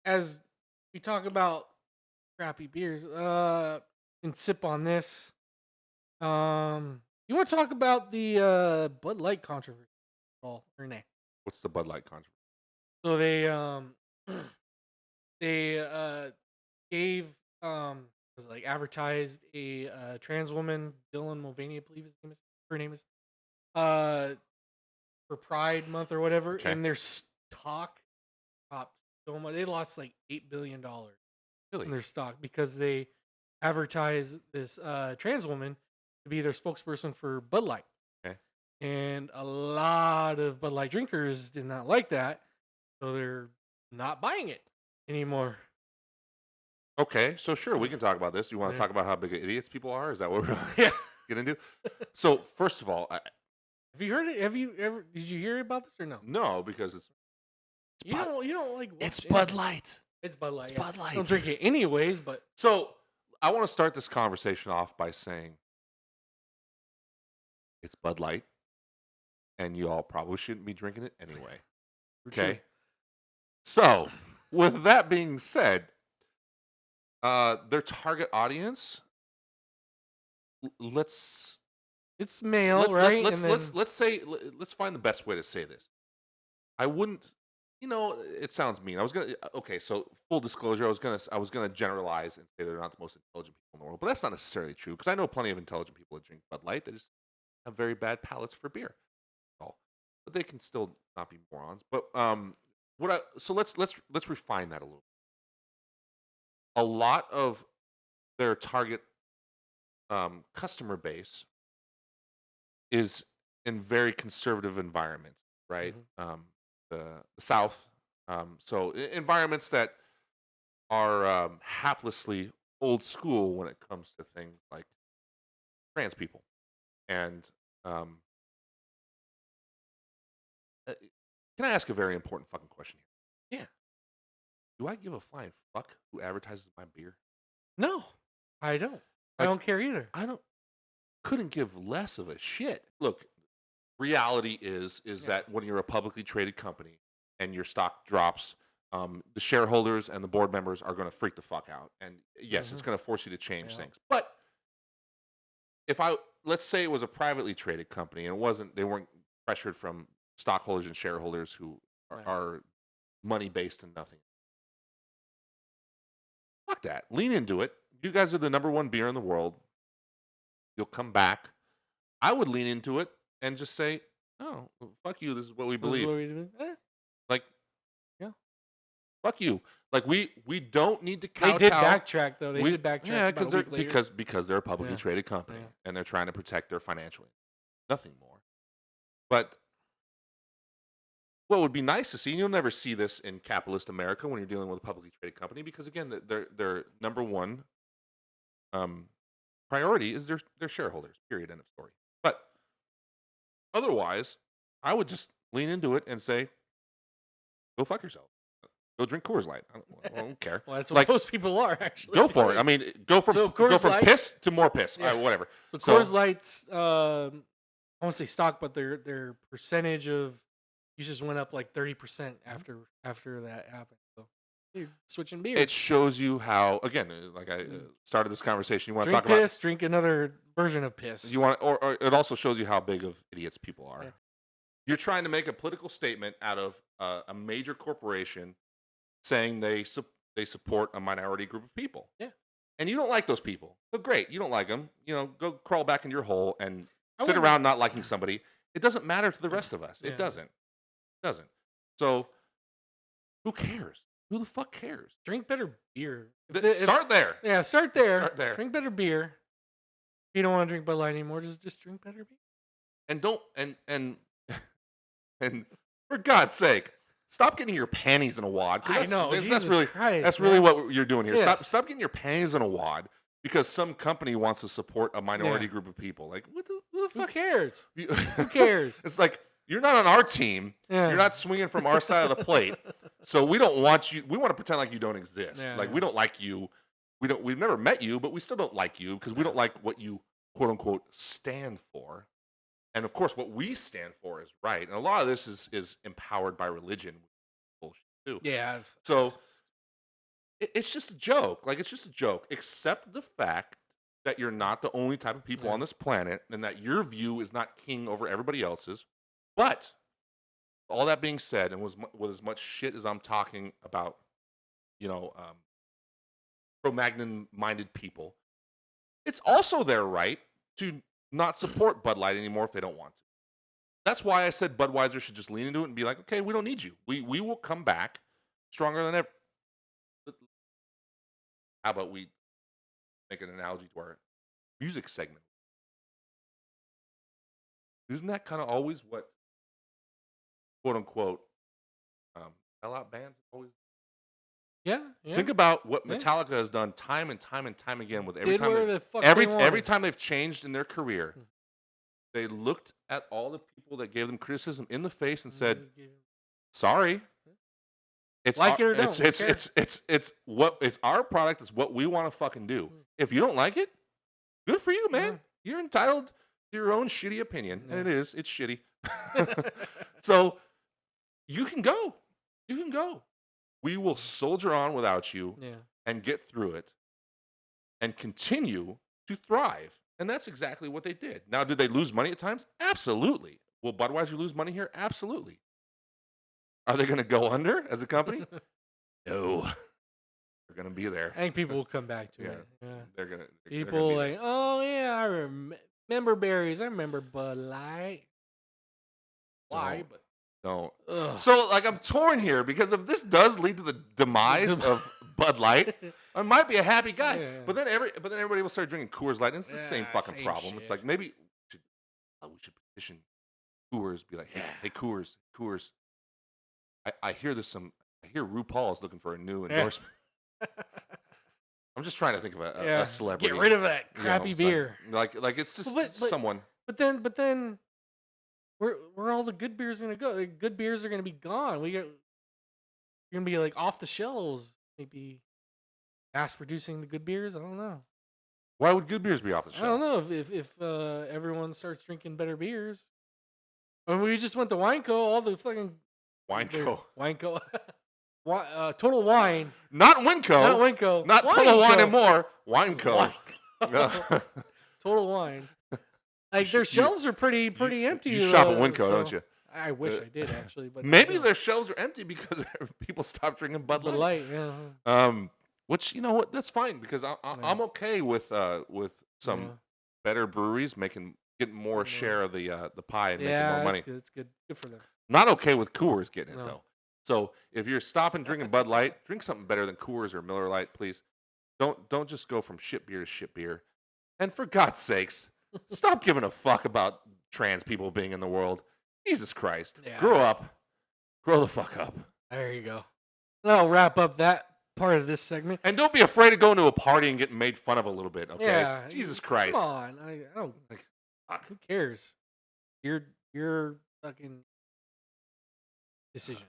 as we talk about crappy beers, and sip on this. You want to talk about the Bud Light controversy? All or nay? What's the Bud Light controversy? So they gave was it like advertised a trans woman, Dylan Mulvaney, I believe her name is, uh for Pride Month or whatever, Okay. and their stock dropped so much. They lost like $8 billion in Really? their stock because they advertised this trans woman to be their spokesperson for Bud Light. Okay. And a lot of Bud Light drinkers did not like that, so they're not buying it anymore. Okay. So sure, we can talk about this. You want to Yeah. talk about how big of idiots people are? Is that what we're gonna Yeah. get into? So first of all, Have you heard it? Have you ever? Did you hear about this or no? no, because it's You Bud, don't. You don't like. it's watch Bud anything. Light. It's Bud Light. It's Yeah. Bud I Light. don't drink it anyways, but So I want to start this conversation off by saying it's Bud Light, and you all probably shouldn't be drinking it anyway. Okay. So with that being said, their target audience. Let's it's male, let's right? let's and let's then let's say let's find the best way to say this. I wouldn't, it sounds mean. I was gonna okay. So full disclosure, I was gonna generalize and say they're not the most intelligent people in the world, but that's not necessarily true because I know plenty of intelligent people that drink Bud Light. They just have very bad palates for beer. All, but they can still not be morons. But what I so let's refine that a little. A lot of their target customer base is in very conservative environments, right? Mhm. The South. So environments that are haplessly old school when it comes to things like trans people. And um, uh, can I ask a very important fucking question here? Yeah. Do I give a flying fuck who advertises my beer? No, I don't. I Like, don't care either. I don't couldn't give less of a shit. Look, reality is Yeah. that when you're a publicly traded company and your stock drops, the shareholders and the board members are going to freak the fuck out. And yes, it's Mhm. going to force you to change Yeah. things. But if I let's say it was a privately traded company and they weren't pressured from stockholders and shareholders who Right. are money based and nothing. Fuck that. Lean into it. You guys are the number one beer in the world. You'll come back. I would lean into it and just say, "Oh, well, fuck you. This is what we This is what believe." we do. Like, Yeah. fuck you. Like we don't need to They did kowtow. backtrack though. They We did backtrack yeah, about because a they're week later. because they're a publicly Yeah. traded company Yeah. and they're trying to protect their financial interests. Nothing more. But what would be nice to see, and you'll never see this in capitalist America when you're dealing with a publicly traded company, because again, their number one um, priority is their shareholders. Period. End of story. But otherwise, I would just lean into it and say, "Go fuck yourself. Go drink Coors Light. I don't care. Well, that's what Like, most people are actually go for it. doing. I mean, go from So go Coors from Light, piss to more piss. yeah. Whatever. So So Coors Light's, I won't say stock, but their percentage of users went up like 30% after that happened. So you're switching beers. it shows you how, again, like I started this conversation. You want to Drink talk about piss, drink another version of piss. or it also shows you how big of idiots people are. Yeah. You're trying to make a political statement out of a major corporation saying they support a minority group of people. Yeah. And you don't like those people. So great, you don't like them. Go crawl back in your hole and I sit wouldn't- around not liking somebody. It doesn't matter to the rest of us. Yeah. It doesn't. It doesn't. So who cares? Who the fuck cares? Drink better beer. Start there. Yeah, start there. Start there. Drink better beer. If you don't want to drink Bud Light anymore, just drink better beer. And don't and for God's sake, stop getting your panties in a wad. 'Cause I know. That's Jesus really Christ, that's really man. what you're doing here. Yes. Stop getting your panties in a wad because some company wants to support a minority Yeah. group of people. Like who the Who fuck cares? You- Who cares? It's like you're not on our team. Yeah. You're not swinging from our side of the plate. So we don't want you. We want to pretend like you don't exist. Yeah, Like yeah. we don't like you. We've never met you, but we still don't like you because we don't like what you quote unquote stand for. And of course, what we stand for is right. And a lot of this is empowered by religion, bullshit too. Yeah. So it's just a joke. Like, it's just a joke. Accept the fact that you're not the only type of people Yeah. on this planet, and that your view is not king over everybody else's. But all that being said, and with as much shit as I'm talking about, you know, pro-Magnon minded people, it's also their right to not support Bud Light anymore if they don't want to. That's why I said Budweiser should just lean into it and be like, okay, we don't need you. We will come back stronger than ever. How about we make an analogy to our music segment? Isn't that kind of always what quote unquote sellout bands always Yeah, yeah. think about what Yeah. Metallica has done time and time and time again with Did whatever the fuck they every wanted. time they've changed in their career, they looked at all the people that gave them criticism in the face and said, "Sorry, it's Like our, it or don't, we don't care." it's our product. It's what we want to fucking do. If you don't like it, good for you, man. You're entitled to your own shitty opinion, and it's shitty. So you can go. You can go. We will soldier on without you and get through it and continue to thrive. And that's exactly what they did. Now, did they lose money at times? Absolutely. Will Budweiser lose money here? Absolutely. Are they going to go under as a company? No. They're going to be there. I think people will come back to it. Yeah. They're going to. People like, oh yeah, I remember berries. I remember Bud Light. Why? But don't. So, like, I'm torn here because if this does lead to the demise of Bud Light, I might be a happy guy. Yeah. But then everybody will start drinking Coors Light, and it's the same fucking problem. shit. It's like maybe we should petition Coors, be like, hey Coors. I hear I hear RuPaul is looking for a new endorsement. I'm just trying to think of a celebrity. Get rid of that crappy beer. Like it's just someone. But then, where all the good beers gonna go? The good beers are gonna be gone. You're gonna be like off the shelves. Maybe mass producing the good beers. I don't know. Why would good beers be off the shelves? I don't know if everyone starts drinking better beers. When we just went to Wineco, all the fucking Wineco. Total Wine. Not Winco. Not Winco. Not Total Wine and More. Wineco. Total Wine. Like their shelves are pretty empty. You shop at Winco, don't you? I wish I did actually, but maybe their shelves are empty because people stopped drinking Bud Light. Which, you know what, that's fine because I'm okay with some better breweries getting more share of the pie and making more money. It's good for them. Not okay with Coors getting it though. So if you're stopping drinking Bud Light, drink something better than Coors or Miller Lite, please. Don't just go from shit beer to shit beer. And for God's sakes, stop giving a fuck about trans people being in the world. Jesus Christ. Yeah. Grow up. Grow the fuck up. There you go. That'll wrap up that part of this segment. And don't be afraid of going to a party and getting made fun of a little bit, okay? Yeah. Jesus Christ. Come on. I don't like, who cares? Your fucking decision.